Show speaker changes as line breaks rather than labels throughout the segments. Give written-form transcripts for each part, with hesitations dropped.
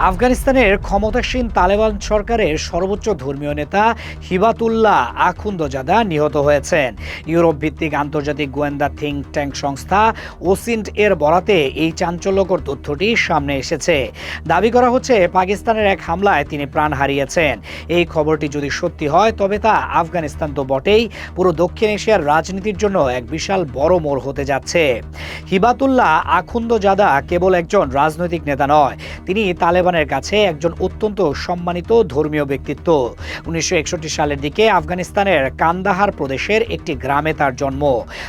আফগানিস্তানের ক্ষমতাসীন তালেবান সরকারের সর্বোচ্চ ধর্মীয় নেতা হিবাতুল্লাহ আখুন্দজাদা নিহত হয়েছেন। ইউরোপ ভিত্তিক আন্তর্জাতিক গোয়েন্দা থিঙ্ক ট্যাঙ্ক সংস্থা ওসিন্ট এর বরাতে এই চাঞ্চল্যকর তথ্যটি সামনে এসেছে। দাবি করা হচ্ছে পাকিস্তানের এক হামলায় তিনি প্রাণ হারিয়েছেন। এই খবরটি যদি সত্যি হয় তবে তা আফগানিস্তান তো বটেই, পুরো দক্ষিণ এশিয়ার রাজনীতির জন্য এক বিশাল বড় মোড় হতে যাচ্ছে। হিবাতুল্লাহ আখুন্দজাদা কেবল একজন রাজনৈতিক নেতা নয়, তিনি তালেবানের কাছে একজন অত্যন্ত সম্মানিত ধর্মীয় ব্যক্তিত্ব। 1961 সালের দিকে আফগানিস্তানের কান্দাহার প্রদেশের একটি গ্রামে তার জন্ম।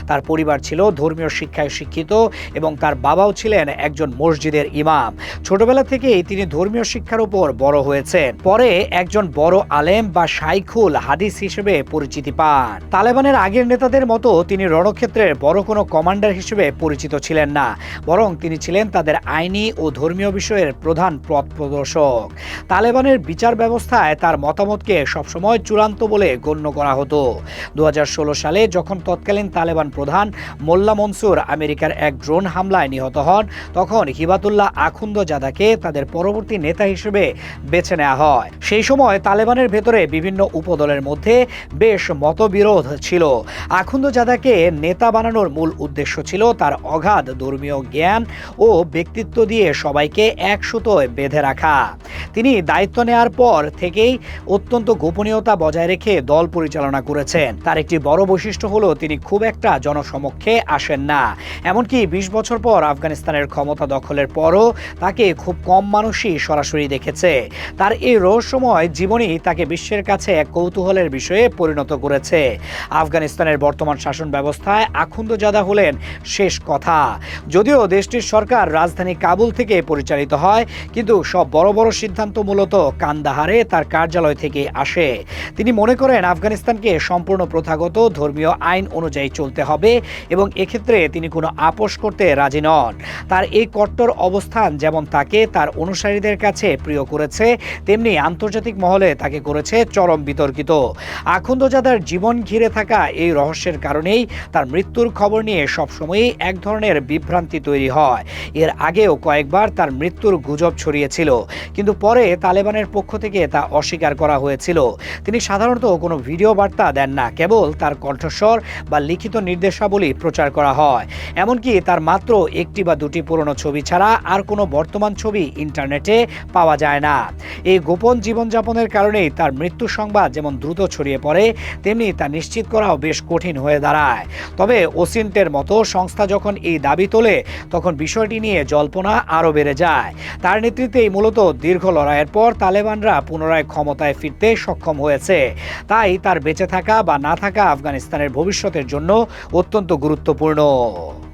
তার পরিবার ছিল ধর্মীয় শিক্ষায় শিক্ষিত এবং তার বাবাও ছিলেন একজন মসজিদের ইমাম। ছোটবেলা থেকেই তিনি ধর্মীয় শিক্ষার উপর বড় হয়েছেন। পরে একজন বড় আলেম বা শাইখুল হাদিস হিসেবে পরিচিতি পান। তালেবানের আগের নেতাদের মতো তিনি রণক্ষেত্রের বড় কোনো কমান্ডার হিসেবে পরিচিত ছিলেন না, বরং তিনি ছিলেন তাদের আইনি ও ধর্মীয় বিষয়ের প্রধান পথ প্রদর্শক। তালেবানের বিচার ব্যবস্থায় তার মতামতকে সবসময় চূড়ান্ত বলে গণ্য করা হতো। 2016 সালে যখন তৎকালীন তালেবান প্রধান মোল্লা মনসুর আমেরিকার এক ড্রোন হামলায় নিহত হন, তখন হিবাতুল্লাহ আখুন্দজাদাকে তাদের পরবর্তী নেতা হিসেবে বেছে নেওয়া হয়। সেই সময় তালেবানের ভেতরে বিভিন্ন উপদলের মধ্যে বেশ মতবিরোধ ছিল। আখুন্দজাদাকে নেতা বানানোর মূল উদ্দেশ্য ছিল তার অগাধ ধর্মীয় জ্ঞান ও ব্যক্তিত্ব দিয়ে সবাইকে এক সুতোয় বেঁধে রাখা। তিনি দায়িত্ব নেওয়ার পর থেকেই অত্যন্ত গোপনীয়তা বজায় রেখে দল পরিচালনা করেছেন। তার একটি বড় বৈশিষ্ট্য হলো তিনি খুব একটা জনসমক্ষে আসেন না। এমনকি 20 বছর পর আফগানিস্তানের ক্ষমতা দখলের পরও তাকে খুব কম মানুষই সরাসরি দেখেছে। তার এই রহস্যময় জীবনী তাকে বিশ্বের কাছে এক কৌতূহলের বিষয়ে পরিণত করেছে। আফগানিস্তানের বর্তমান শাসন ব্যবস্থায় আখুন্দজাদা হলেন শেষ কথা। যদিও দেশটির সরকার রাজধানী কাবুল থেকে পরিচালিত হয়, কিন্তু সব বড় বড় সিদ্ধান্ত মূলত কান্দাহারে তার কার্যালয় থেকে আসে। তিনি মনে করেন আফগানিস্তানকে সম্পূর্ণ প্রথাগত ধর্মীয় আইন অনুযায়ী চলতে হবে এবং এক্ষেত্রে তিনি কোনো আপোষ করতে রাজি নন। তার এই কট্টর অবস্থান যেমন তাকে তার অনুসারীদের কাছে প্রিয় করেছে, তেমনি আন্তর্জাতিক মহলে তাকে করেছে চরম বিতর্কিত। আখুন্দজাদার জীবন ঘিরে থাকা এই রহস্যের কারণেই তার মৃত্যুর খবর নিয়ে সবসময়ই এক ধরনের বিভ্রান্তি তৈরি হয়। এর আগেও কয়েকবার তার মৃত্যুর গুজব ছড়িয়েছিল, কিন্তু পরে তালেবানের পক্ষ থেকে তা অস্বীকার করা হয়েছিল। তিনি সাধারণত কোনো ভিডিও বার্তা দেন না, কেবল তার কণ্ঠস্বর বা লিখিত নির্দেশাবলী প্রচার করা হয়। এমনকি তার মাত্র একটি বা দুটি পুরনো ছবি ছাড়া আর কোনো বর্তমান ছবি ইন্টারনেটে পাওয়া যায় না। এই গোপন জীবনযাপনের কারণেই তার মৃত্যু সংবাদ যেমন দ্রুত ছড়িয়ে পড়ে, তেমনি তা নিশ্চিত করাও বেশ কঠিন হয়ে দাঁড়ায়। তবে ওসিন্টের মতো সংস্থা যখন এই দাবি তোলে, তখন বিষয়টি নিয়ে জল্পনা আরও বেড়ে যায়। তার নেতৃত্বেই মূলত দীর্ঘ লড়াইয়ের পর তালেবানরা পুনরায় ক্ষমতায় ফিরতে সক্ষম হয়েছে। তাই তার বেঁচে থাকা বা না থাকা আফগানিস্তানের ভবিষ্যতের জন্য অত্যন্ত গুরুত্বপূর্ণ।